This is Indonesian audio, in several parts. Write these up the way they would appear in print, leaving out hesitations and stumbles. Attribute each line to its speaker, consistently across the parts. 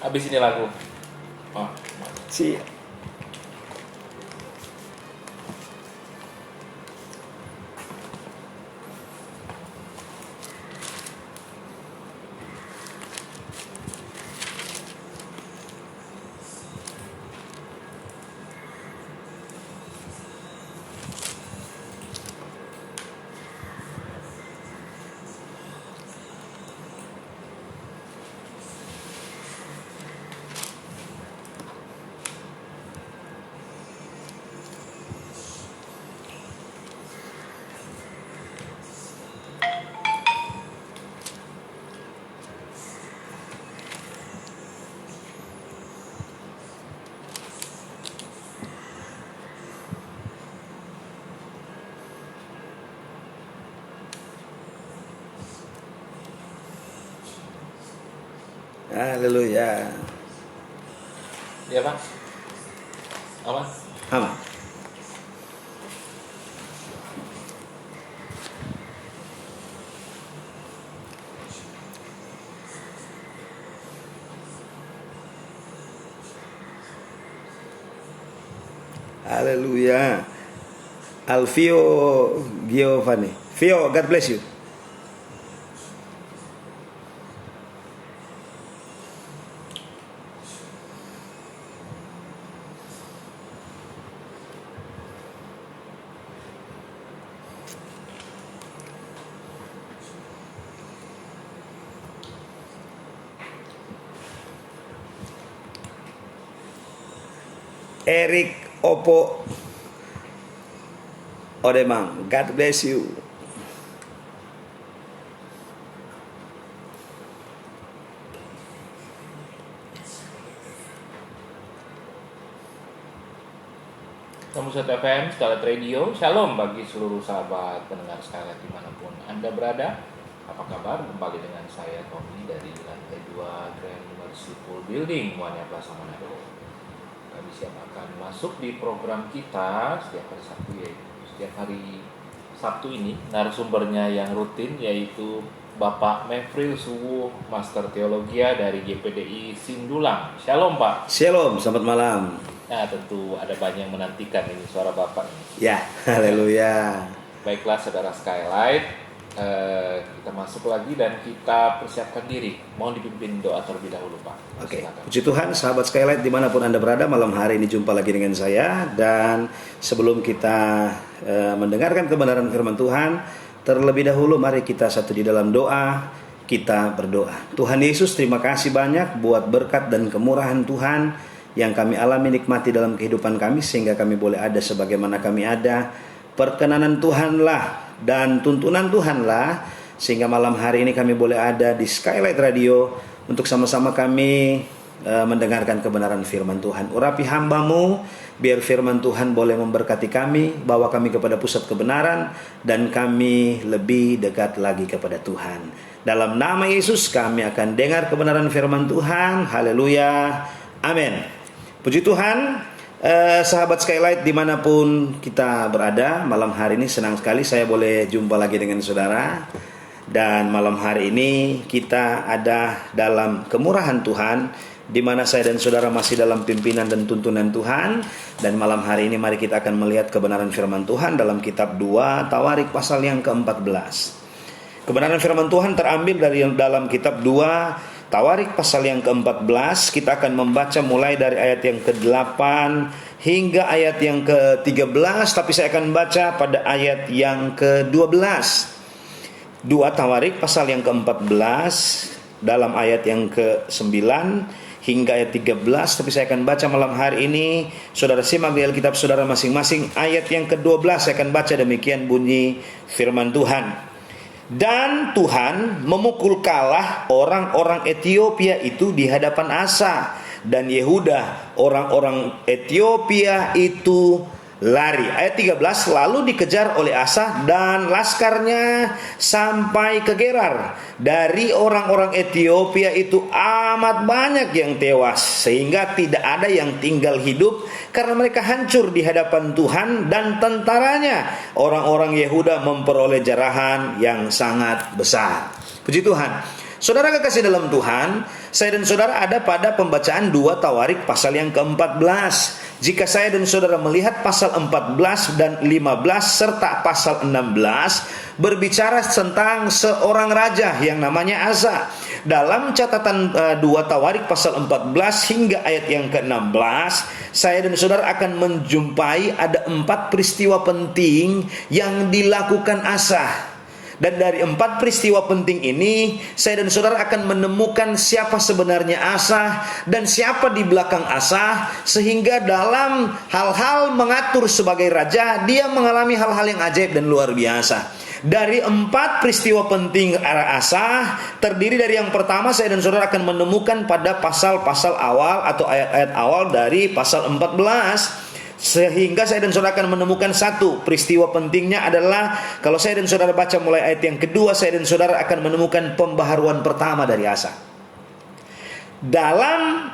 Speaker 1: Habis ini lagu. Oh,
Speaker 2: Si haleluya.
Speaker 1: ya Pak. Apa?
Speaker 2: Aman. Haleluya. Alfio Giovanni. Fio, God bless you. Eric Opo Odemang, God bless you.
Speaker 1: Kamu FM, Scarlet Radio. Shalom bagi seluruh sahabat pendengar Scarlet dimanapun Anda berada. Apa kabar? Kembali dengan saya Tommy dari lantai 2 Grand Merciful Building, Muania Plaza Manado. Kami siap akan masuk di program kita setiap hari Sabtu, yaitu setiap hari Sabtu ini narasumbernya yang rutin yaitu Bapak Mefril Suwu, Master Teologia dari GPDI Sindulang. Shalom Pak.
Speaker 2: Shalom, selamat malam.
Speaker 1: Nah tentu ada banyak yang menantikan ini suara Bapak ini.
Speaker 2: Ya, haleluya.
Speaker 1: Baiklah saudara Skylight, kita masuk lagi dan kita persiapkan diri. Mohon dipimpin doa terlebih dahulu Pak.
Speaker 2: Oke,
Speaker 1: Silakan.
Speaker 2: puji Tuhan, sahabat Skylight dimanapun Anda berada, malam hari ini jumpa lagi dengan saya. Dan sebelum kita mendengarkan kebenaran firman Tuhan, terlebih dahulu mari kita satu di dalam doa. Kita berdoa. Tuhan Yesus, terima kasih banyak buat berkat dan kemurahan Tuhan yang kami alami nikmati dalam kehidupan kami, sehingga kami boleh ada sebagaimana kami ada. Perkenanan Tuhanlah dan tuntunan Tuhanlah, sehingga malam hari ini kami boleh ada di Skylight Radio untuk sama-sama kami mendengarkan kebenaran firman Tuhan. Urapi hamba-Mu, biar firman Tuhan boleh memberkati kami, bawa kami kepada pusat kebenaran, dan kami lebih dekat lagi kepada Tuhan. Dalam nama Yesus kami akan dengar kebenaran firman Tuhan. Haleluya, amin. Puji Tuhan. Sahabat Skylight dimanapun kita berada, malam hari ini senang sekali saya boleh jumpa lagi dengan saudara. Dan malam hari ini kita ada dalam kemurahan Tuhan, di mana saya dan saudara masih dalam pimpinan dan tuntunan Tuhan. Dan malam hari ini mari kita akan melihat kebenaran firman Tuhan dalam kitab 2 Tawarik pasal yang ke-14. Kebenaran firman Tuhan terambil dari dalam kitab 2 Tawarik pasal yang ke-14. Kita akan membaca mulai dari ayat yang ke-8 hingga ayat yang ke-13, tapi saya akan baca pada ayat yang ke-12. 2 Tawarik pasal yang ke-14 dalam ayat yang ke-9 hingga ayat 13, tapi saya akan baca malam hari ini. Saudara simak di Alkitab saudara masing-masing. Ayat yang ke-12 saya akan baca, demikian bunyi firman Tuhan. Dan Tuhan memukul kalah orang-orang Etiopia itu di hadapan Asa dan Yehuda. Orang-orang Etiopia itu lari. Ayat 13, lalu dikejar oleh Asa dan laskarnya sampai ke Gerar. Dari orang-orang Etiopia itu amat banyak yang tewas, sehingga tidak ada yang tinggal hidup, karena mereka hancur di hadapan Tuhan dan tentaranya. Orang-orang Yehuda memperoleh jarahan yang sangat besar. Puji Tuhan. Saudara kekasih dalam Tuhan, saya dan saudara ada pada pembacaan 2 Tawarik pasal yang ke-14. Jika saya dan saudara melihat pasal 14 dan 15 serta pasal 16 berbicara tentang seorang raja yang namanya Asa. Dalam catatan 2 Tawarik pasal 14 hingga ayat yang ke-16, saya dan saudara akan menjumpai ada 4 peristiwa penting yang dilakukan Asa. Dan dari 4 peristiwa penting ini, saya dan saudara akan menemukan siapa sebenarnya Asa dan siapa di belakang Asa, sehingga dalam hal-hal mengatur sebagai raja, dia mengalami hal-hal yang ajaib dan luar biasa. Dari 4 peristiwa penting Asa, terdiri dari yang pertama, saya dan saudara akan menemukan pada pasal-pasal awal atau ayat-ayat awal dari pasal 14. Sehingga saya dan saudara akan menemukan satu peristiwa pentingnya adalah, kalau saya dan saudara baca mulai ayat yang kedua, saya dan saudara akan menemukan pembaharuan pertama dari Asa. Dalam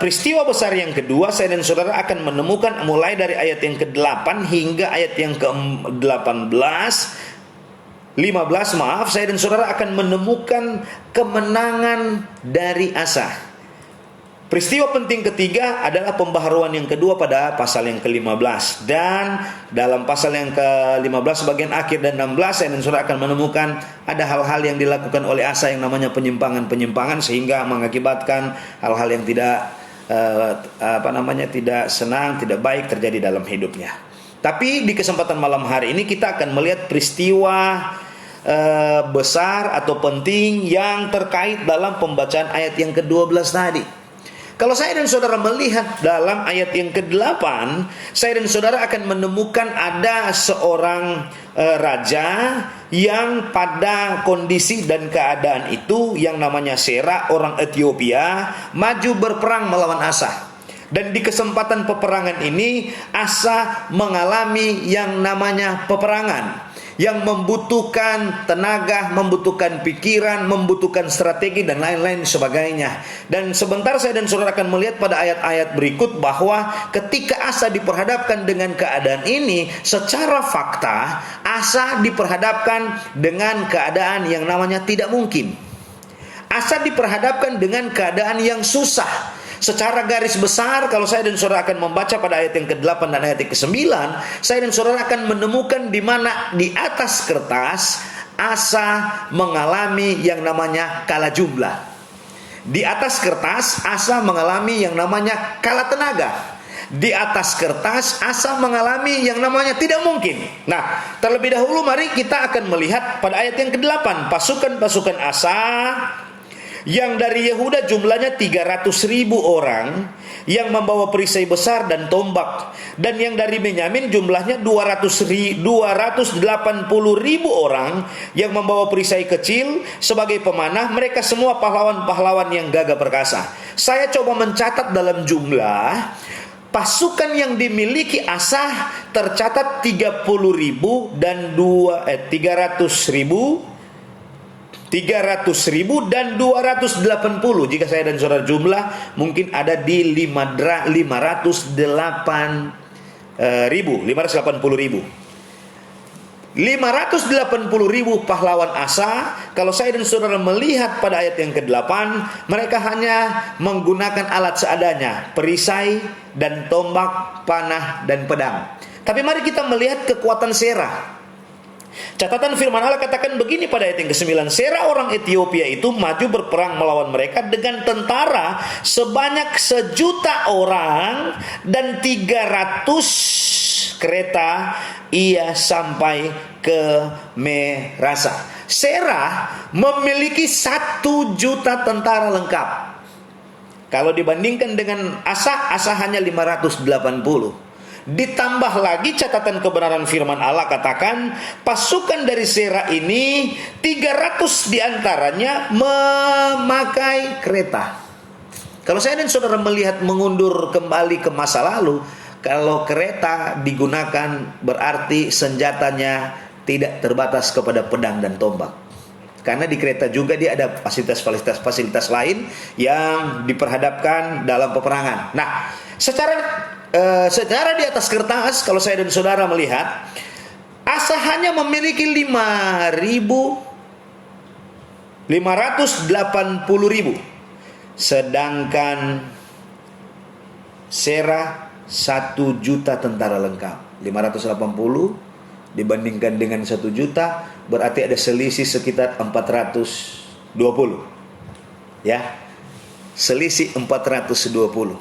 Speaker 2: peristiwa besar yang kedua, saya dan saudara akan menemukan mulai dari ayat yang ke-8 hingga ayat yang ke-15 saya dan saudara akan menemukan kemenangan dari Asa. Peristiwa penting ketiga adalah pembaharuan yang kedua pada pasal yang ke-15. Dan dalam pasal yang ke-15 bagian akhir dan 16, saya dan saudara akan menemukan ada hal-hal yang dilakukan oleh Asa yang namanya penyimpangan-penyimpangan, sehingga mengakibatkan hal-hal yang tidak tidak senang, tidak baik terjadi dalam hidupnya. Tapi di kesempatan malam hari ini kita akan melihat peristiwa besar atau penting yang terkait dalam pembacaan ayat yang ke-12 tadi. Kalau saya dan saudara melihat dalam ayat yang ke-8, saya dan saudara akan menemukan ada seorang raja yang pada kondisi dan keadaan itu yang namanya Sera, orang Ethiopia, maju berperang melawan Asa. Dan di kesempatan peperangan ini, Asa mengalami yang namanya peperangan yang membutuhkan tenaga, membutuhkan pikiran, membutuhkan strategi dan lain-lain sebagainya. Dan sebentar saya dan saudara akan melihat pada ayat-ayat berikut bahwa ketika Asa diperhadapkan dengan keadaan ini, secara fakta Asa diperhadapkan dengan keadaan yang namanya tidak mungkin. Asa diperhadapkan dengan keadaan yang susah. Secara garis besar, kalau saya dan saudara akan membaca pada ayat yang ke-8 dan ayat yang ke-9, saya dan saudara akan menemukan di mana di atas kertas Asa mengalami yang namanya kalah jumlah. Di atas kertas Asa mengalami yang namanya kalah tenaga. Di atas kertas Asa mengalami yang namanya tidak mungkin. Nah, terlebih dahulu mari kita akan melihat pada ayat yang ke-8, pasukan-pasukan Asa yang dari Yehuda jumlahnya 300.000 orang yang membawa perisai besar dan tombak, dan yang dari Benyamin jumlahnya 280.000 orang yang membawa perisai kecil sebagai pemanah. Mereka semua pahlawan-pahlawan yang gagah perkasa. Saya coba mencatat dalam jumlah pasukan yang dimiliki Asa tercatat 30.000 dan 300.000 dan 280. Jika saya dan saudara jumlah, mungkin ada di 580.000. 580.000 pahlawan Asa. Kalau saya dan saudara melihat pada ayat yang ke-8, mereka hanya menggunakan alat seadanya, perisai dan tombak, panah dan pedang. Tapi mari kita melihat kekuatan Sera. Catatan firman Allah katakan begini pada ayat yang ke-9, Sera orang Ethiopia itu maju berperang melawan mereka dengan tentara sebanyak 1.000.000 orang dan 300 kereta. Ia sampai ke Merasa. Sera memiliki 1.000.000 tentara lengkap. Kalau dibandingkan dengan Asa hanya 580. Ditambah lagi catatan kebenaran firman Allah katakan pasukan dari Sera ini 300 diantaranya memakai kereta. Kalau saya dan saudara melihat mengundur kembali ke masa lalu, kalau kereta digunakan berarti senjatanya tidak terbatas kepada pedang dan tombak. Karena di kereta juga dia ada fasilitas lain yang diperhadapkan dalam peperangan. Nah, secara di atas kertas, kalau saya dan saudara melihat, Asa hanya memiliki 5.000 580.000. Sedangkan Serah 1 juta tentara lengkap. 580 dibandingkan dengan 1 juta, berarti ada selisih sekitar 420. Ya, selisih 420.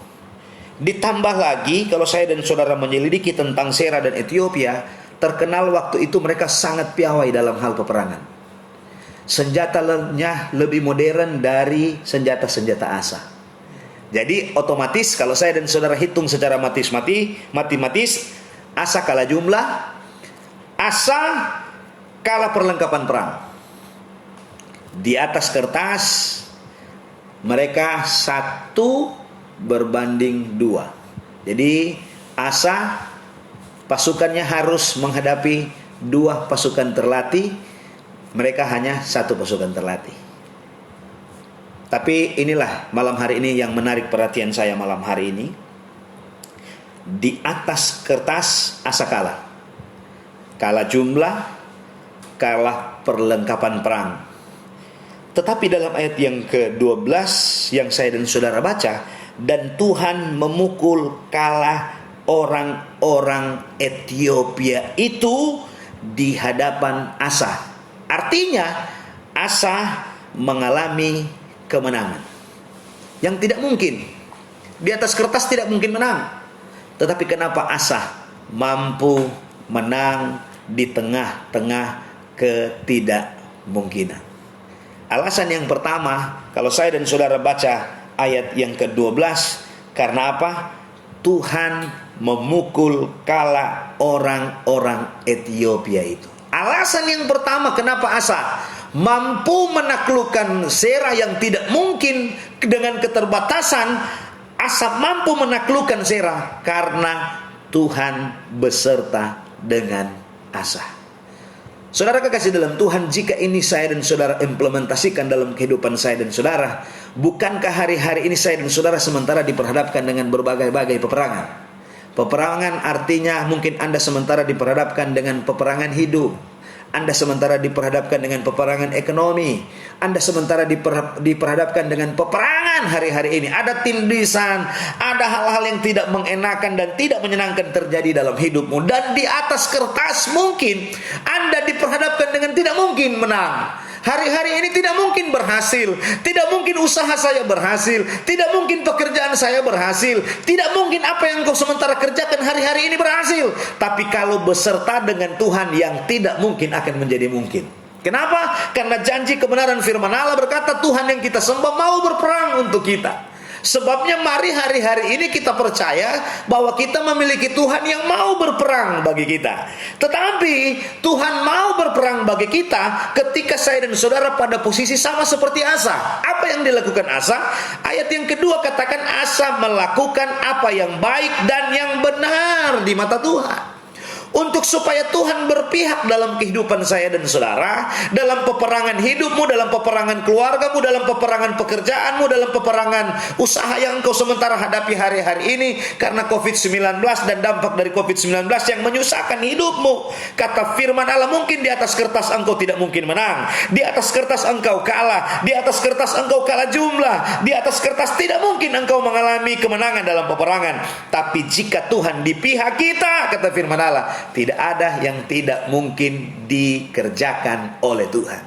Speaker 2: Ditambah lagi, kalau saya dan saudara menyelidiki tentang Serah dan Ethiopia, terkenal waktu itu mereka sangat piawai dalam hal peperangan. Senjatanya lebih modern dari senjata-senjata Asa. Jadi otomatis kalau saya dan saudara hitung secara matematis, Asa kalah jumlah, Asa kalah perlengkapan perang. Di atas kertas mereka 1 berbanding 2. Jadi Asa pasukannya harus menghadapi 2 pasukan terlatih, mereka hanya 1 pasukan terlatih. Tapi inilah malam hari ini yang menarik perhatian saya malam hari ini. Di atas kertas Asa kalah. Kalah jumlah, kalah perlengkapan perang. Tetapi dalam ayat yang ke-12 yang saya dan saudara baca, dan Tuhan memukul kalah orang-orang Ethiopia itu di hadapan Asa. Artinya Asa mengalami kemenangan yang tidak mungkin. Di atas kertas tidak mungkin menang. Tetapi kenapa Asa mampu menang di tengah-tengah ketidakmungkinan? Alasan yang pertama, kalau saya dan saudara baca ayat yang ke-12, karena apa? Tuhan memukul kalah orang-orang Ethiopia itu. Alasan yang pertama kenapa Asa mampu menaklukkan Serah yang tidak mungkin dengan keterbatasan, Asa mampu menaklukkan Serah karena Tuhan beserta dengan Asa. Saudara kekasih dalam Tuhan, jika ini saya dan saudara implementasikan dalam kehidupan saya dan saudara, bukankah hari-hari ini saya dan saudara sementara diperhadapkan dengan berbagai-bagai peperangan? Peperangan artinya mungkin Anda sementara diperhadapkan dengan peperangan hidup, Anda sementara diperhadapkan dengan peperangan ekonomi, Anda sementara diperhadapkan dengan peperangan hari-hari ini. Ada tindisan, ada hal-hal yang tidak mengenakan dan tidak menyenangkan terjadi dalam hidupmu. Dan di atas kertas mungkin Anda diperhadapkan dengan tidak mungkin menang. Hari-hari ini tidak mungkin berhasil, tidak mungkin usaha saya berhasil, tidak mungkin pekerjaan saya berhasil, tidak mungkin apa yang kau sementara kerjakan hari-hari ini berhasil. Tapi kalau beserta dengan Tuhan, yang tidak mungkin akan menjadi mungkin. Kenapa? Karena janji kebenaran firman Allah berkata, Tuhan yang kita sembah mau berperang untuk kita. Sebabnya mari hari-hari ini kita percaya bahwa kita memiliki Tuhan yang mau berperang bagi kita. Tetapi Tuhan mau berperang bagi kita ketika saya dan saudara pada posisi sama seperti Asa. Apa yang dilakukan Asa? Ayat yang kedua katakan Asa melakukan apa yang baik dan yang benar di mata Tuhan. Untuk supaya Tuhan berpihak dalam kehidupan saya dan saudara, dalam peperangan hidupmu, dalam peperangan keluargamu, dalam peperangan pekerjaanmu, dalam peperangan usaha yang engkau sementara hadapi hari-hari ini karena COVID-19 dan dampak dari COVID-19 yang menyusahkan hidupmu. Kata firman Allah, mungkin di atas kertas engkau tidak mungkin menang, di atas kertas engkau kalah, di atas kertas engkau kalah jumlah, di atas kertas tidak mungkin engkau mengalami kemenangan dalam peperangan. Tapi jika Tuhan di pihak kita, kata firman Allah, tidak ada yang tidak mungkin dikerjakan oleh Tuhan.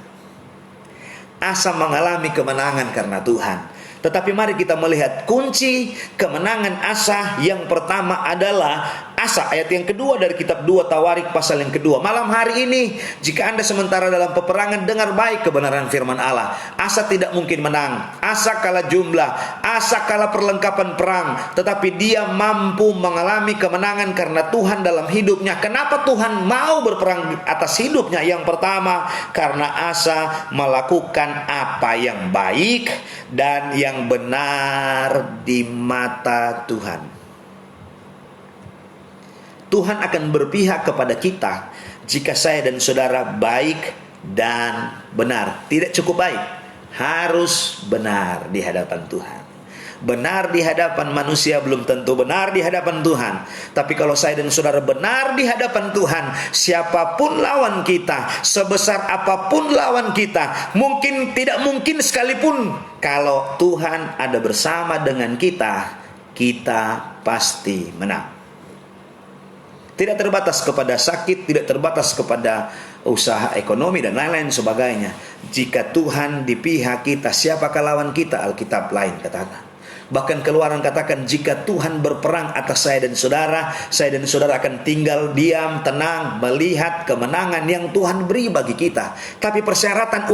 Speaker 2: Asa mengalami kemenangan karena Tuhan. Tetapi mari kita melihat kunci kemenangan Asa. Yang pertama adalah Asa, ayat yang kedua dari kitab 2 Tawarik pasal yang kedua. Malam hari ini, jika Anda sementara dalam peperangan, dengar baik kebenaran firman Allah. Asa tidak mungkin menang, Asa kalah jumlah, Asa kalah perlengkapan perang, tetapi dia mampu mengalami kemenangan karena Tuhan dalam hidupnya. Kenapa Tuhan mau berperang atas hidupnya? Yang pertama, karena Asa melakukan apa yang baik dan yang benar di mata Tuhan. Tuhan akan berpihak kepada kita jika saya dan saudara baik dan benar. Tidak cukup baik, harus benar di hadapan Tuhan. Benar di hadapan manusia belum tentu benar di hadapan Tuhan. Tapi kalau saya dan saudara benar di hadapan Tuhan, siapapun lawan kita, sebesar apapun lawan kita, tidak mungkin sekalipun, kalau Tuhan ada bersama dengan kita, kita pasti menang. Tidak terbatas kepada sakit, tidak terbatas kepada usaha ekonomi dan lain-lain sebagainya. Jika Tuhan di pihak kita, siapakah lawan kita? Alkitab lain katakan. Bahkan Keluaran katakan, jika Tuhan berperang atas saya dan saudara akan tinggal diam, tenang, melihat kemenangan yang Tuhan beri bagi kita. Tapi persyaratan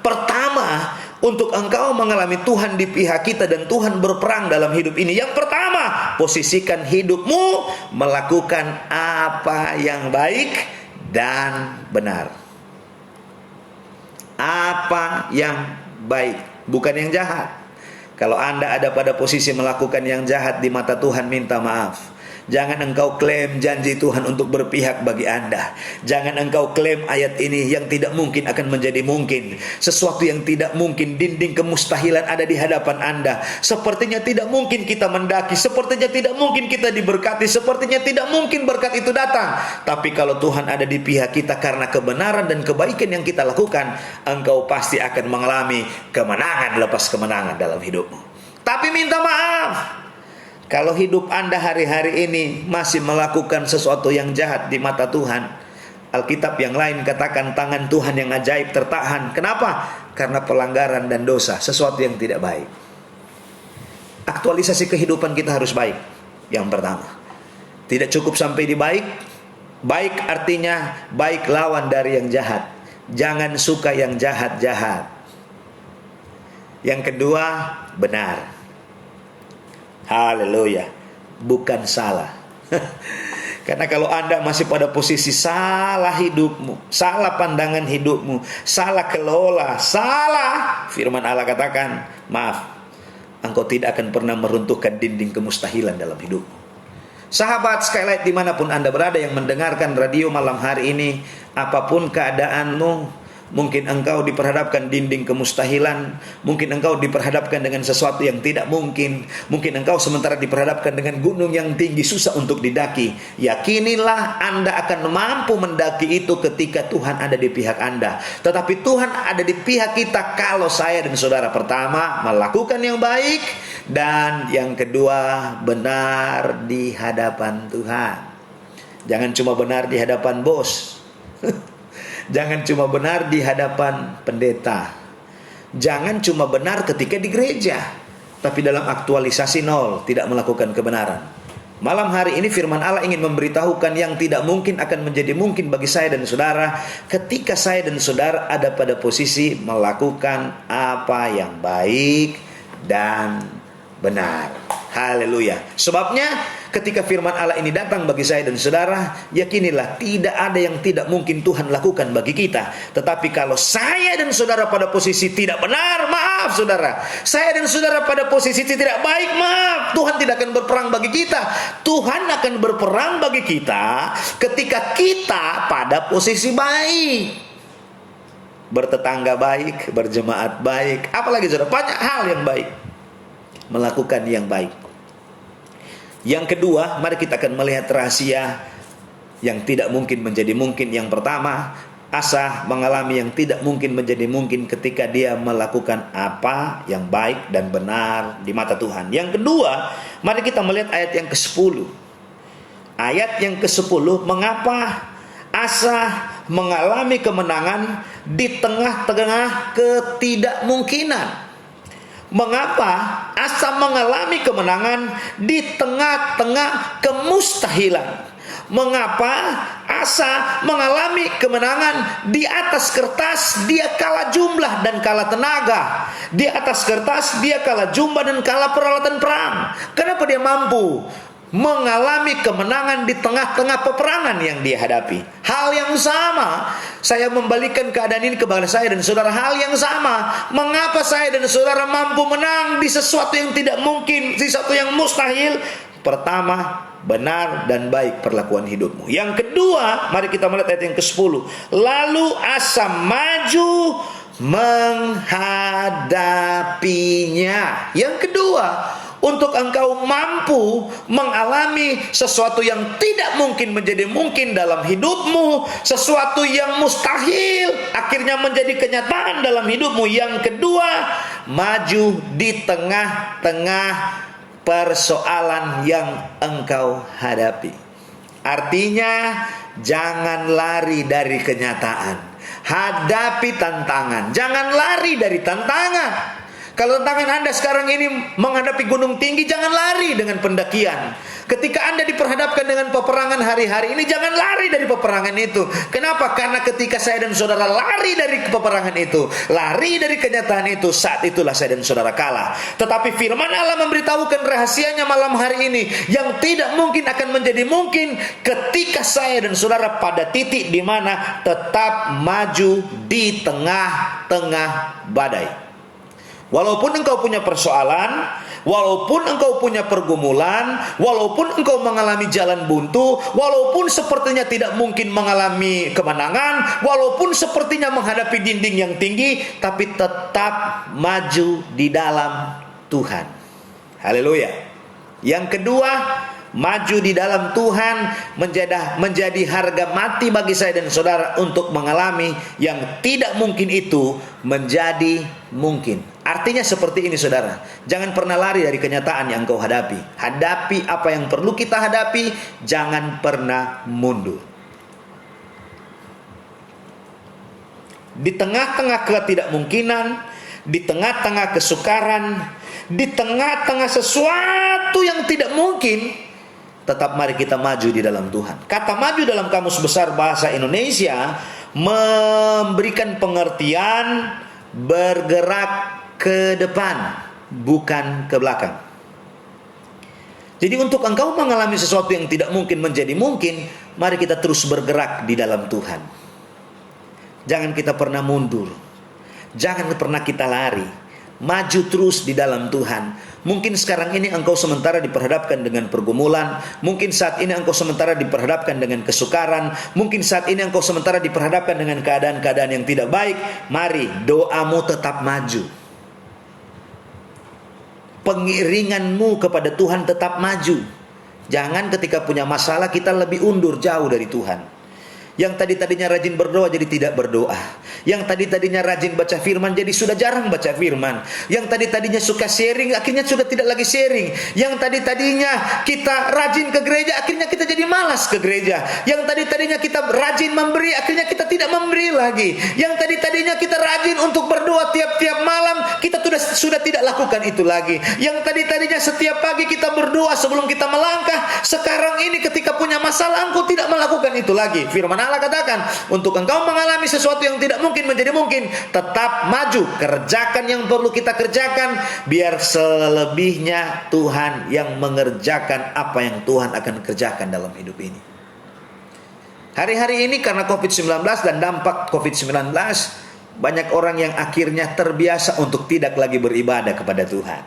Speaker 2: pertama, untuk engkau mengalami Tuhan di pihak kita dan Tuhan berperang dalam hidup ini, yang pertama, posisikan hidupmu melakukan apa yang baik dan benar. Apa yang baik, bukan yang jahat. Kalau Anda ada pada posisi melakukan yang jahat di mata Tuhan, minta maaf. Jangan engkau klaim janji Tuhan untuk berpihak bagi Anda. Jangan engkau klaim ayat ini yang tidak mungkin akan menjadi mungkin. Sesuatu yang tidak mungkin, dinding kemustahilan ada di hadapan Anda. Sepertinya tidak mungkin kita mendaki, sepertinya tidak mungkin kita diberkati, sepertinya tidak mungkin berkat itu datang. Tapi kalau Tuhan ada di pihak kita karena kebenaran dan kebaikan yang kita lakukan, engkau pasti akan mengalami kemenangan lepas kemenangan dalam hidupmu. Tapi minta maaf kalau hidup Anda hari-hari ini masih melakukan sesuatu yang jahat di mata Tuhan. Alkitab yang lain katakan tangan Tuhan yang ajaib tertahan. Kenapa? Karena pelanggaran dan dosa, sesuatu yang tidak baik. Aktualisasi kehidupan kita harus baik. Yang pertama, tidak cukup sampai di baik. Baik artinya baik lawan dari yang jahat. Jangan suka yang jahat-jahat. Yang kedua, benar. Haleluya, bukan salah. Karena kalau Anda masih pada posisi salah hidupmu, salah pandangan hidupmu, salah kelola, salah, firman Allah katakan, maaf, engkau tidak akan pernah meruntuhkan dinding kemustahilan dalam hidupmu. Sahabat Skylight dimanapun Anda berada yang mendengarkan radio malam hari ini, apapun keadaanmu, mungkin engkau diperhadapkan dinding kemustahilan, mungkin engkau diperhadapkan dengan sesuatu yang tidak mungkin, mungkin engkau sementara diperhadapkan dengan gunung yang tinggi susah untuk didaki. Yakinilah Anda akan mampu mendaki itu ketika Tuhan ada di pihak Anda. Tetapi Tuhan ada di pihak kita kalau saya dan saudara pertama melakukan yang baik, dan yang kedua benar di hadapan Tuhan. Jangan cuma benar di hadapan bos. Jangan cuma benar di hadapan pendeta. Jangan cuma benar ketika di gereja, tapi dalam aktualisasi nol, tidak melakukan kebenaran. Malam hari ini firman Allah ingin memberitahukan yang tidak mungkin akan menjadi mungkin bagi saya dan saudara ketika saya dan saudara ada pada posisi melakukan apa yang baik dan benar. Haleluya. Sebabnya ketika firman Allah ini datang bagi saya dan saudara, yakinilah tidak ada yang tidak mungkin Tuhan lakukan bagi kita. Tetapi kalau saya dan saudara pada posisi tidak benar, maaf saudara, saya dan saudara pada posisi tidak baik, maaf, Tuhan tidak akan berperang bagi kita. Tuhan akan berperang bagi kita ketika kita pada posisi baik, bertetangga baik, berjemaat baik, apalagi saudara, banyak hal yang baik, melakukan yang baik. Yang kedua, mari kita akan melihat rahasia yang tidak mungkin menjadi mungkin. Yang pertama, Asa mengalami yang tidak mungkin menjadi mungkin ketika dia melakukan apa yang baik dan benar di mata Tuhan. Yang kedua, mari kita melihat ayat yang ke-10. Ayat yang ke-10, mengapa Asa mengalami kemenangan di tengah-tengah ketidakmungkinan. Mengapa Asa mengalami kemenangan di tengah-tengah kemustahilan? Mengapa Asa mengalami kemenangan di atas kertas dia kalah jumlah dan kalah tenaga? Di atas kertas dia kalah jumlah dan kalah peralatan perang. Kenapa dia mampu mengalami kemenangan di tengah-tengah peperangan yang dia hadapi? Hal yang sama, saya membalikkan keadaan ini kepada saya dan saudara. Hal yang sama, mengapa saya dan saudara mampu menang di sesuatu yang tidak mungkin, di sesuatu yang mustahil? Pertama, benar dan baik perlakuan hidupmu. Yang kedua, mari kita melihat ayat yang ke-10. Lalu Asa maju menghadapinya. Yang kedua, untuk engkau mampu mengalami sesuatu yang tidak mungkin menjadi mungkin dalam hidupmu, sesuatu yang mustahil akhirnya menjadi kenyataan dalam hidupmu. Yang kedua, maju di tengah-tengah persoalan yang engkau hadapi. Artinya, jangan lari dari kenyataan. Hadapi tantangan. Jangan lari dari tantangan. Kalau tantangan Anda sekarang ini menghadapi gunung tinggi, jangan lari dengan pendakian. Ketika Anda diperhadapkan dengan peperangan hari-hari ini, jangan lari dari peperangan itu. Kenapa? Karena ketika saya dan saudara lari dari peperangan itu, lari dari kenyataan itu, saat itulah saya dan saudara kalah. Tetapi firman Allah memberitahukan rahasianya malam hari ini, yang tidak mungkin akan menjadi mungkin ketika saya dan saudara pada titik di mana tetap maju di tengah-tengah badai. Walaupun engkau punya persoalan, walaupun engkau punya pergumulan, walaupun engkau mengalami jalan buntu, walaupun sepertinya tidak mungkin mengalami kemenangan, walaupun sepertinya menghadapi dinding yang tinggi, tapi tetap maju di dalam Tuhan. Haleluya. Yang kedua, maju di dalam Tuhan menjadi harga mati bagi saya dan saudara untuk mengalami yang tidak mungkin itu menjadi mungkin. Artinya seperti ini saudara, jangan pernah lari dari kenyataan yang engkau hadapi. Hadapi apa yang perlu kita hadapi, jangan pernah mundur. Di tengah-tengah ketidakmungkinan, di tengah-tengah kesukaran, di tengah-tengah sesuatu yang tidak mungkin, tetap mari kita maju di dalam Tuhan. Kata maju dalam Kamus Besar Bahasa Indonesia memberikan pengertian bergerak ke depan, bukan ke belakang. Jadi untuk engkau mengalami sesuatu yang tidak mungkin menjadi mungkin, mari kita terus bergerak di dalam Tuhan. Jangan kita pernah mundur. Jangan pernah kita lari. Maju terus di dalam Tuhan. Mungkin sekarang ini engkau sementara diperhadapkan dengan pergumulan. Mungkin saat ini engkau sementara diperhadapkan dengan kesukaran. Mungkin saat ini engkau sementara diperhadapkan dengan keadaan-keadaan yang tidak baik. Mari doamu tetap maju. Pengiringanmu kepada Tuhan tetap maju. Jangan ketika punya masalah kita lebih undur jauh dari Tuhan. Yang tadinya rajin berdoa jadi tidak berdoa. Yang tadinya rajin baca firman jadi sudah jarang baca firman. Yang tadinya suka sharing akhirnya sudah tidak lagi sharing. Yang tadinya kita rajin ke gereja akhirnya kita jadi malas ke gereja. Yang tadinya kita rajin memberi akhirnya kita tidak memberi lagi. Yang tadinya kita rajin untuk berdoa tiap-tiap malam kita sudah tidak lakukan itu lagi. Yang tadinya setiap pagi kita berdoa sebelum kita melangkah, sekarang ini ketika punya masalah engkau tidak melakukan itu lagi. Firman Allah katakan, untuk engkau mengalami sesuatu yang tidak mungkin menjadi mungkin, tetap maju, kerjakan yang perlu kita kerjakan, biar selebihnya Tuhan yang mengerjakan apa yang Tuhan akan kerjakan dalam hidup ini. Hari-hari ini karena COVID-19 dan dampak COVID-19, banyak orang yang akhirnya terbiasa untuk tidak lagi beribadah kepada Tuhan.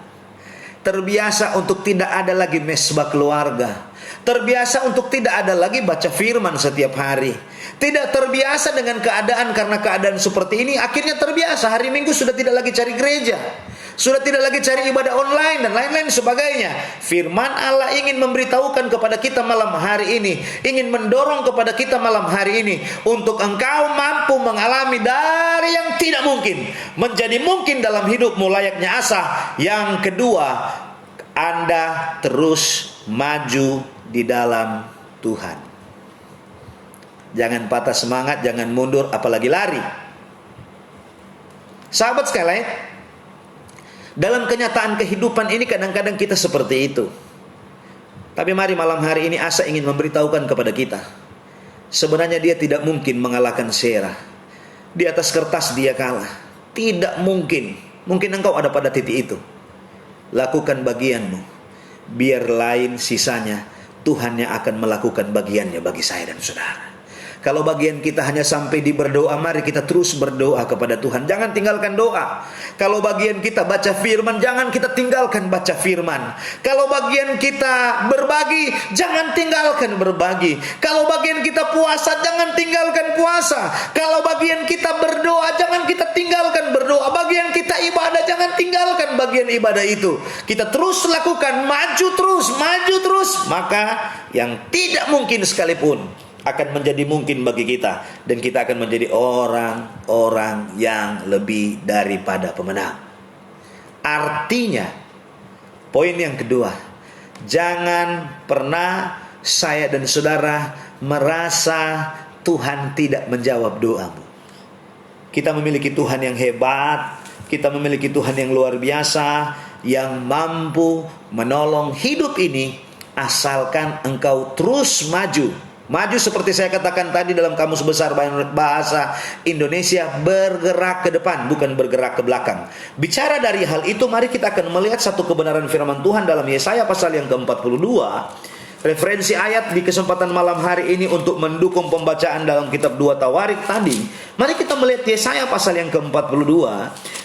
Speaker 2: Terbiasa untuk tidak ada lagi mesbah keluarga. Terbiasa untuk tidak ada lagi baca firman setiap hari. Tidak terbiasa dengan keadaan, karena keadaan seperti ini akhirnya terbiasa hari Minggu sudah tidak lagi cari gereja, sudah tidak lagi cari ibadah online dan lain-lain sebagainya. Firman Allah ingin memberitahukan kepada kita malam hari ini, ingin mendorong kepada kita malam hari ini, untuk engkau mampu mengalami dari yang tidak mungkin menjadi mungkin dalam hidupmu layaknya Asa. Yang kedua, Anda terus maju di dalam Tuhan. Jangan patah semangat, jangan mundur, apalagi lari. Sahabat sekalian, dalam kenyataan kehidupan ini kadang-kadang kita seperti itu. Tapi mari malam hari ini Asa ingin memberitahukan kepada kita, sebenarnya dia tidak mungkin mengalahkan Serah. Di atas kertas dia kalah. Tidak mungkin. Mungkin engkau ada pada titik itu. Lakukan bagianmu, biar lain sisanya Tuhan yang akan melakukan bagiannya bagi saya dan saudara. Kalau bagian kita hanya sampai di berdoa, mari kita terus berdoa kepada Tuhan. Jangan tinggalkan doa. Kalau bagian kita baca firman, jangan kita tinggalkan baca firman. Kalau bagian kita berbagi, jangan tinggalkan berbagi. Kalau bagian kita puasa, jangan tinggalkan puasa. Kalau bagian kita berdoa, jangan kita tinggalkan berdoa. Bagian kita ibadah, jangan tinggalkan bagian ibadah itu. Kita terus lakukan, maju terus. Maka yang tidak mungkin sekalipun akan menjadi mungkin bagi kita, dan kita akan menjadi orang-orang yang lebih daripada pemenang. Artinya, poin yang kedua, jangan pernah saya dan saudara merasa Tuhan tidak menjawab doamu. Kita memiliki Tuhan yang hebat, kita memiliki Tuhan yang luar biasa, yang mampu menolong hidup ini asalkan engkau terus maju. Maju seperti saya katakan tadi dalam Kamus Besar Bahasa Indonesia, bergerak ke depan, bukan bergerak ke belakang. Bicara dari hal itu, mari kita akan melihat satu kebenaran firman Tuhan dalam Yesaya pasal yang ke-42. Referensi ayat di kesempatan malam hari ini untuk mendukung pembacaan dalam kitab 2 Tawarik tadi. Mari kita melihat Yesaya pasal yang ke-42.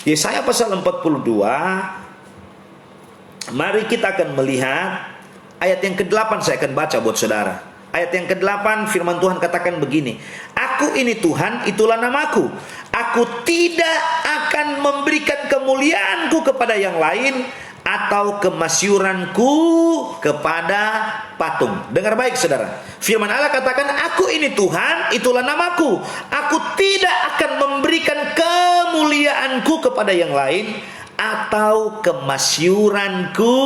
Speaker 2: Yesaya pasal 42. Mari kita akan melihat ayat yang ke-8, saya akan baca buat saudara. Ayat yang ke-8 firman Tuhan katakan begini. Aku ini Tuhan, itulah namaku. Aku tidak akan memberikan kemuliaanku kepada yang lain, atau kemasyuranku kepada patung. Dengar baik saudara. Firman Allah katakan, aku ini Tuhan, itulah namaku. Aku tidak akan memberikan kemuliaanku kepada yang lain, atau kemasyuranku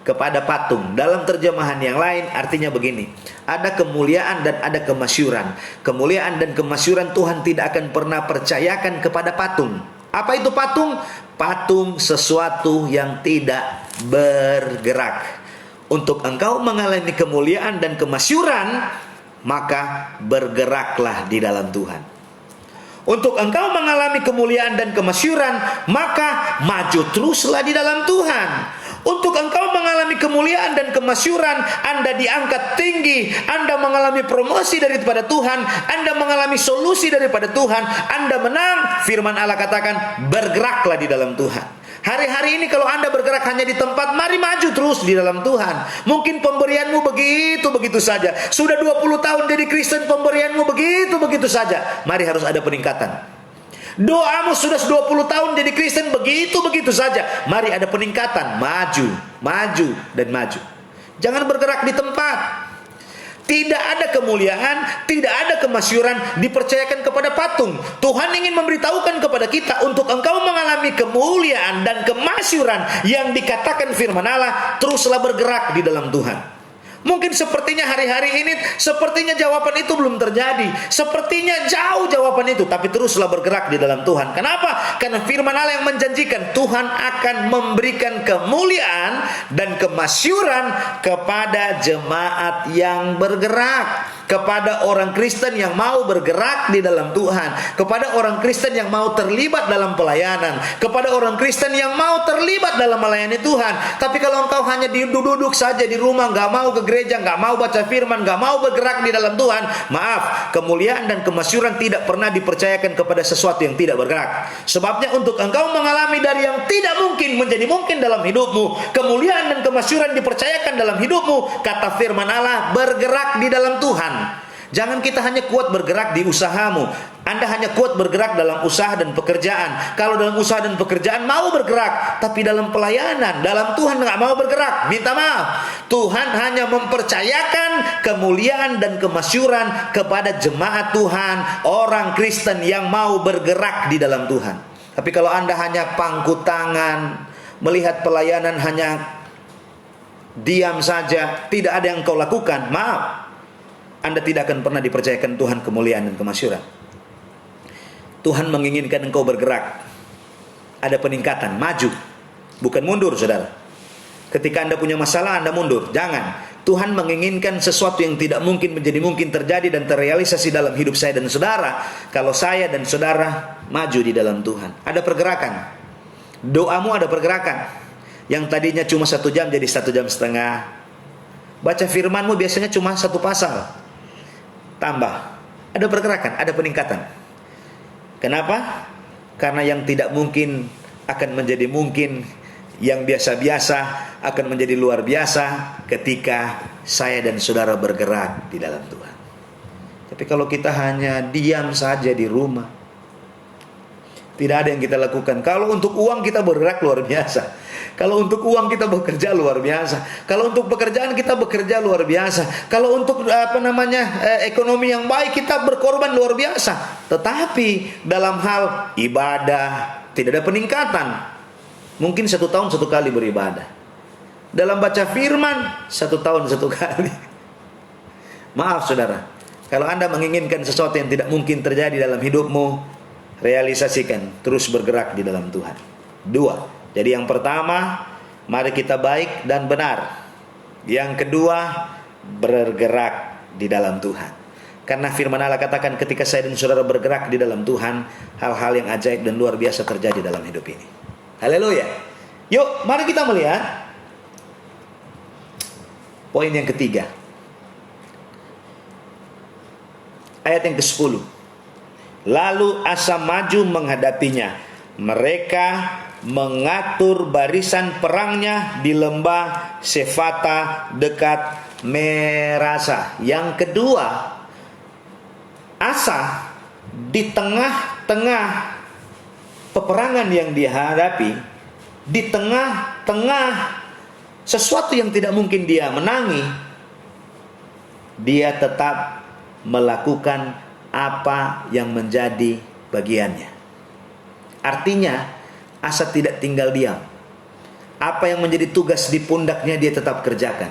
Speaker 2: kepada patung. Dalam terjemahan yang lain artinya begini. Ada kemuliaan dan ada kemasyuran. Kemuliaan dan kemasyuran Tuhan tidak akan pernah percayakan kepada patung. Apa itu patung? Patung sesuatu yang tidak bergerak. Untuk engkau mengalami kemuliaan dan kemasyuran, maka bergeraklah di dalam Tuhan. Untuk engkau mengalami kemuliaan dan kemasyuran, maka maju teruslah di dalam Tuhan. Untuk engkau mengalami kemuliaan dan kemasyuran, Anda diangkat tinggi, Anda mengalami promosi daripada Tuhan, Anda mengalami solusi daripada Tuhan, Anda menang. Firman Allah katakan, bergeraklah di dalam Tuhan. Hari-hari ini kalau Anda bergerak hanya di tempat, mari maju terus di dalam Tuhan. Mungkin pemberianmu begitu-begitu saja. Sudah 20 tahun jadi Kristen, pemberianmu begitu-begitu saja. Mari harus ada peningkatan. Doamu sudah 20 tahun jadi Kristen, begitu-begitu saja. Mari ada peningkatan, maju, dan maju. Jangan bergerak di tempat. Tidak ada kemuliaan, tidak ada kemasyuran dipercayakan kepada patung. Tuhan ingin memberitahukan kepada kita, untuk engkau mengalami kemuliaan dan kemasyuran yang dikatakan firman Allah, teruslah bergerak di dalam Tuhan. Mungkin sepertinya hari-hari ini, sepertinya jawaban itu belum terjadi. Sepertinya jauh jawaban itu, tapi teruslah bergerak di dalam Tuhan. Kenapa? Karena firman Allah yang menjanjikan Tuhan akan memberikan kemuliaan dan kemasyuran kepada jemaat yang bergerak. Kepada orang Kristen yang mau bergerak di dalam Tuhan. Kepada orang Kristen yang mau terlibat dalam pelayanan. Kepada orang Kristen yang mau terlibat dalam melayani Tuhan. Tapi kalau engkau hanya duduk saja di rumah, gak mau ke gereja, gak mau baca firman, gak mau bergerak di dalam Tuhan, maaf, kemuliaan dan kemasyuran tidak pernah dipercayakan kepada sesuatu yang tidak bergerak. Sebabnya untuk engkau mengalami dari yang tidak mungkin menjadi mungkin dalam hidupmu, kemuliaan dan kemasyuran dipercayakan dalam hidupmu, kata firman Allah, bergerak di dalam Tuhan. Jangan kita hanya kuat bergerak di usahamu. Anda hanya kuat bergerak dalam usaha dan pekerjaan. Kalau dalam usaha dan pekerjaan mau bergerak, tapi dalam pelayanan, dalam Tuhan nggak mau bergerak, minta maaf. Tuhan hanya mempercayakan kemuliaan dan kemasyuran kepada jemaat Tuhan, orang Kristen yang mau bergerak di dalam Tuhan. Tapi kalau Anda hanya pangku tangan, melihat pelayanan hanya diam saja, tidak ada yang kau lakukan, maaf, Anda tidak akan pernah dipercayakan Tuhan kemuliaan dan kemasyuran. Tuhan menginginkan engkau bergerak. Ada peningkatan, maju, bukan mundur, saudara. Ketika Anda punya masalah, Anda mundur. Jangan. Tuhan menginginkan sesuatu yang tidak mungkin menjadi mungkin terjadi dan terrealisasi dalam hidup saya dan saudara. Kalau saya dan saudara maju di dalam Tuhan. Ada pergerakan. Doamu ada pergerakan. Yang tadinya cuma 1 jam jadi 1,5 jam. Baca firmanmu biasanya cuma 1 pasal. Tambah. Ada pergerakan, ada peningkatan. Kenapa? Karena yang tidak mungkin akan menjadi mungkin, yang biasa-biasa akan menjadi luar biasa ketika saya dan saudara bergerak di dalam Tuhan. Tapi kalau kita hanya diam saja di rumah, tidak ada yang kita lakukan. Kalau untuk uang kita bergerak luar biasa. Kalau untuk uang kita bekerja luar biasa. Kalau untuk pekerjaan kita bekerja luar biasa. Kalau untuk ekonomi yang baik kita berkorban luar biasa. Tetapi dalam hal ibadah tidak ada peningkatan. Mungkin 1 tahun 1 kali beribadah. Dalam baca firman 1 tahun 1 kali. Maaf saudara, kalau Anda menginginkan sesuatu yang tidak mungkin terjadi dalam hidupmu, realisasikan, terus bergerak di dalam Tuhan. 2. Jadi yang pertama, mari kita baik dan benar. Yang kedua, bergerak di dalam Tuhan. Karena firman Allah katakan ketika saya dan saudara bergerak di dalam Tuhan, hal-hal yang ajaib dan luar biasa terjadi dalam hidup ini. Haleluya. Yuk, mari kita melihat poin yang ketiga. Ayat yang ke-10. Lalu Asa maju menghadapinya. Mereka mengatur barisan perangnya di lembah Sefata dekat Merasa. Yang kedua, Asa di tengah-tengah peperangan yang dihadapi, di tengah-tengah sesuatu yang tidak mungkin dia menangi, dia tetap melakukan apa yang menjadi bagiannya. Artinya Asa tidak tinggal diam. Apa yang menjadi tugas di pundaknya dia tetap kerjakan.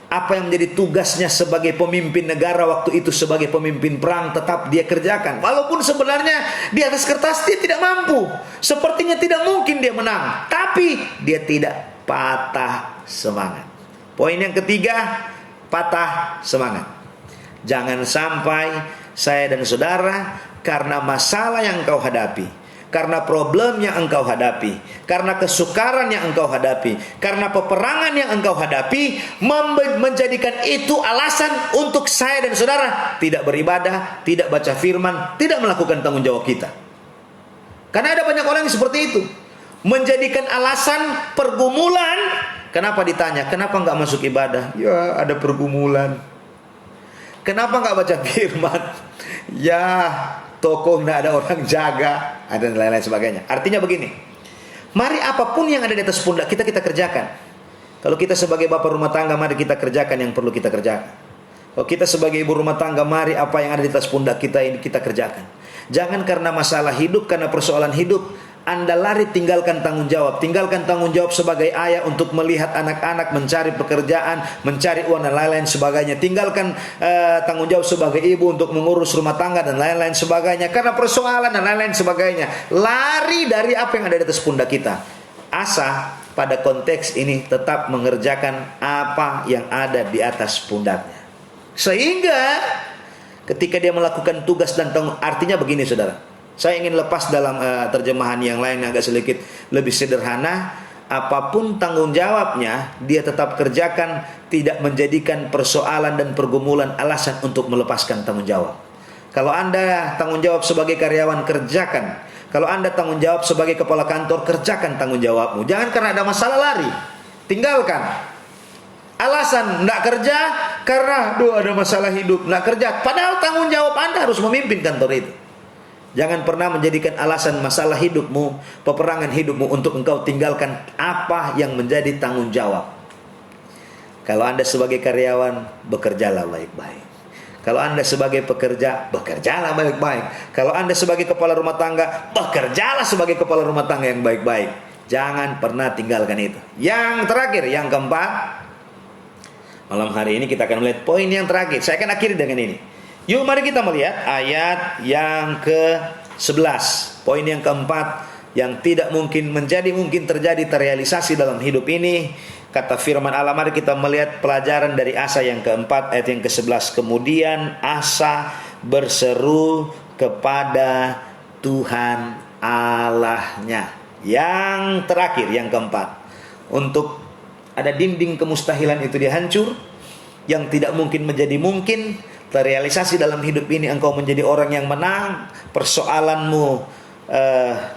Speaker 2: Apa yang menjadi tugasnya sebagai pemimpin negara waktu itu, sebagai pemimpin perang, tetap dia kerjakan. Walaupun sebenarnya di atas kertas dia tidak mampu, sepertinya tidak mungkin dia menang, tapi dia tidak patah semangat. Poin yang ketiga, patah semangat. Jangan sampai saya dan saudara karena masalah yang engkau hadapi, karena problem yang engkau hadapi, karena kesukaran yang engkau hadapi, karena peperangan yang engkau hadapi, menjadikan itu alasan untuk saya dan saudara tidak beribadah, tidak baca firman, tidak melakukan tanggung jawab kita. Karena ada banyak orang yang seperti itu, menjadikan alasan pergumulan. Kenapa ditanya, kenapa enggak masuk ibadah? Ya, ada pergumulan. Kenapa enggak baca firman? Ya, toko nggak ada orang jaga, ada lain-lain sebagainya. Artinya begini, mari apapun yang ada di atas pundak kita kerjakan. Kalau kita sebagai bapak rumah tangga, mari kita kerjakan yang perlu kita kerjakan. Kalau kita sebagai ibu rumah tangga, mari apa yang ada di atas pundak kita ini kita kerjakan. Jangan karena masalah hidup, karena persoalan hidup, Anda lari tinggalkan tanggung jawab. Tinggalkan tanggung jawab sebagai ayah untuk melihat anak-anak, mencari pekerjaan, mencari uang dan lain-lain sebagainya. Tinggalkan tanggung jawab sebagai ibu untuk mengurus rumah tangga dan lain-lain sebagainya. Karena persoalan dan lain-lain sebagainya. Lari dari apa yang ada di atas pundak kita. Asa pada konteks ini tetap mengerjakan apa yang ada di atas pundaknya. Sehingga ketika dia melakukan tugas dan tanggung, artinya begini saudara. Saya ingin lepas dalam terjemahan yang lain yang agak sedikit lebih sederhana. Apapun tanggung jawabnya, dia tetap kerjakan, tidak menjadikan persoalan dan pergumulan alasan untuk melepaskan tanggung jawab. Kalau Anda tanggung jawab sebagai karyawan, kerjakan. Kalau Anda tanggung jawab sebagai kepala kantor, kerjakan tanggung jawabmu. Jangan karena ada masalah lari, tinggalkan. Alasan tidak kerja karena ada masalah hidup, tidak kerja. Padahal tanggung jawab Anda harus memimpin kantor itu. Jangan pernah menjadikan alasan masalah hidupmu, peperangan hidupmu untuk engkau tinggalkan apa yang menjadi tanggung jawab. Kalau Anda sebagai karyawan, bekerjalah baik-baik. Kalau Anda sebagai pekerja, bekerjalah baik-baik. Kalau Anda sebagai kepala rumah tangga, bekerjalah sebagai kepala rumah tangga yang baik-baik. Jangan pernah tinggalkan itu. Yang terakhir, yang keempat, malam hari ini kita akan melihat poin yang terakhir. Saya akan akhiri dengan ini. Yuk mari kita melihat ayat yang ke-11. Poin yang keempat yang tidak mungkin menjadi mungkin terjadi, terrealisasi dalam hidup ini. Kata firman Allah, mari kita melihat pelajaran dari Asa yang keempat, ayat yang ke-11. Kemudian Asa berseru kepada Tuhan Allahnya. Yang terakhir, yang keempat, untuk ada dinding kemustahilan itu dihancur, yang tidak mungkin menjadi mungkin, terrealisasi dalam hidup ini, engkau menjadi orang yang menang, persoalanmu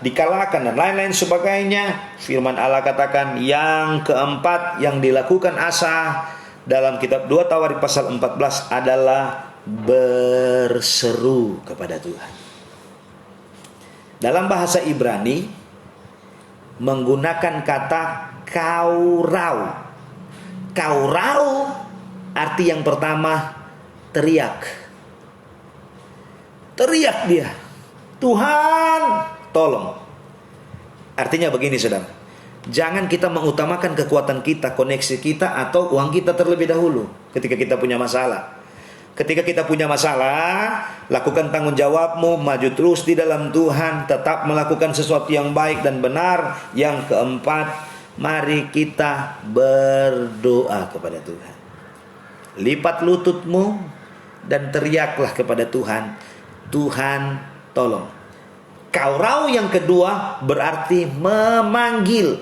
Speaker 2: dikalahkan dan lain-lain sebagainya. Firman Allah katakan yang keempat yang dilakukan Asa dalam kitab 2 Tawarik pasal 14 adalah berseru kepada Tuhan. Dalam bahasa Ibrani menggunakan kata kaurau. Kaurau arti yang pertama teriak. Teriak dia, Tuhan tolong. Artinya begini saudara, jangan kita mengutamakan kekuatan kita, koneksi kita, atau uang kita terlebih dahulu ketika kita punya masalah. Ketika kita punya masalah, lakukan tanggung jawabmu, maju terus di dalam Tuhan, tetap melakukan sesuatu yang baik dan benar. Yang keempat, mari kita berdoa kepada Tuhan. Lipat lututmu dan teriaklah kepada Tuhan, Tuhan tolong. Kaurau yang kedua berarti memanggil.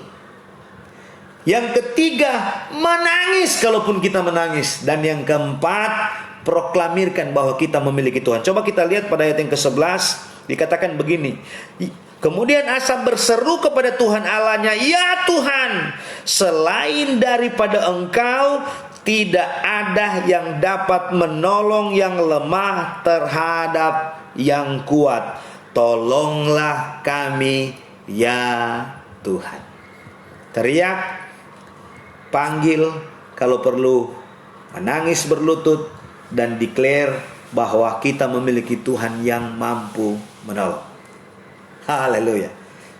Speaker 2: Yang ketiga, menangis kalaupun kita menangis. Dan yang keempat, proklamirkan bahwa kita memiliki Tuhan. Coba kita lihat pada ayat yang ke-11, dikatakan begini. Kemudian Asa berseru kepada Tuhan Allahnya, ya Tuhan, selain daripada Engkau tidak ada yang dapat menolong yang lemah terhadap yang kuat. Tolonglah kami ya Tuhan. Teriak, panggil, kalau perlu menangis berlutut, dan declare bahwa kita memiliki Tuhan yang mampu menolong. Haleluya.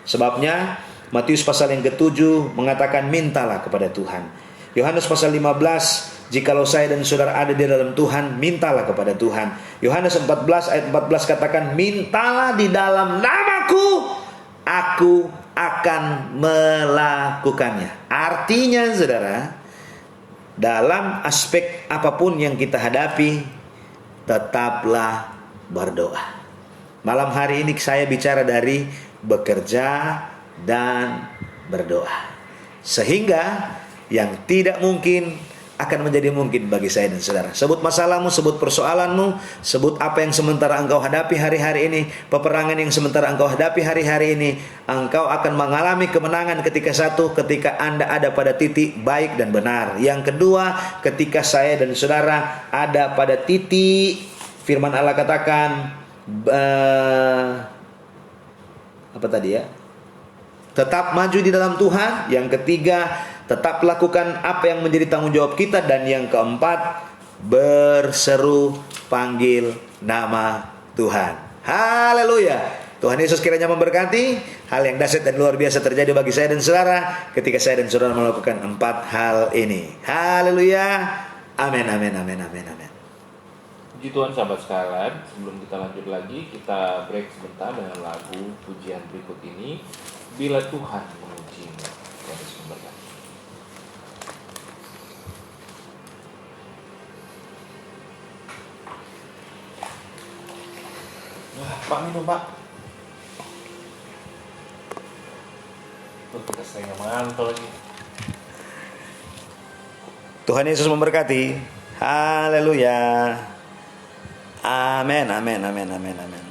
Speaker 2: Sebabnya Matius pasal yang ke-7 mengatakan mintalah kepada Tuhan. Yohanes pasal 15, jikalau saya dan saudara ada di dalam Tuhan, mintalah kepada Tuhan. Yohanes 14 ayat 14 katakan, mintalah di dalam namaku, aku akan melakukannya. Artinya saudara, dalam aspek apapun yang kita hadapi, tetaplah berdoa. Malam hari ini saya bicara dari bekerja dan berdoa. Sehingga yang tidak mungkin akan menjadi mungkin bagi saya dan saudara. Sebut masalahmu, sebut persoalanmu, sebut apa yang sementara engkau hadapi hari-hari ini, peperangan yang sementara engkau hadapi hari-hari ini. Engkau akan mengalami kemenangan ketika ketika Anda ada pada titik baik dan benar. Yang kedua, ketika saya dan saudara ada pada titik, firman Allah katakan, apa tadi ya? Tetap maju di dalam Tuhan. Yang ketiga, tetap lakukan apa yang menjadi tanggung jawab kita. Dan yang keempat, berseru panggil nama Tuhan. Haleluya. Tuhan Yesus kiranya memberkati. Hal yang dahsyat dan luar biasa terjadi bagi saya dan saudara ketika saya dan saudara melakukan 4 hal ini. Haleluya. Amin, amin, amin, amin, amin.
Speaker 1: Puji Tuhan sahabat sekalian, sebelum kita lanjut lagi, kita break sebentar dengan lagu pujian berikut ini. Bila Tuhan mengujimu. Tuhan Yesus memberkati. Pak minum Pak. Tuh kita setengah mantul lagi.
Speaker 2: Tuhan Yesus memberkati. Haleluya. Amin, amin, amin, amin, amin.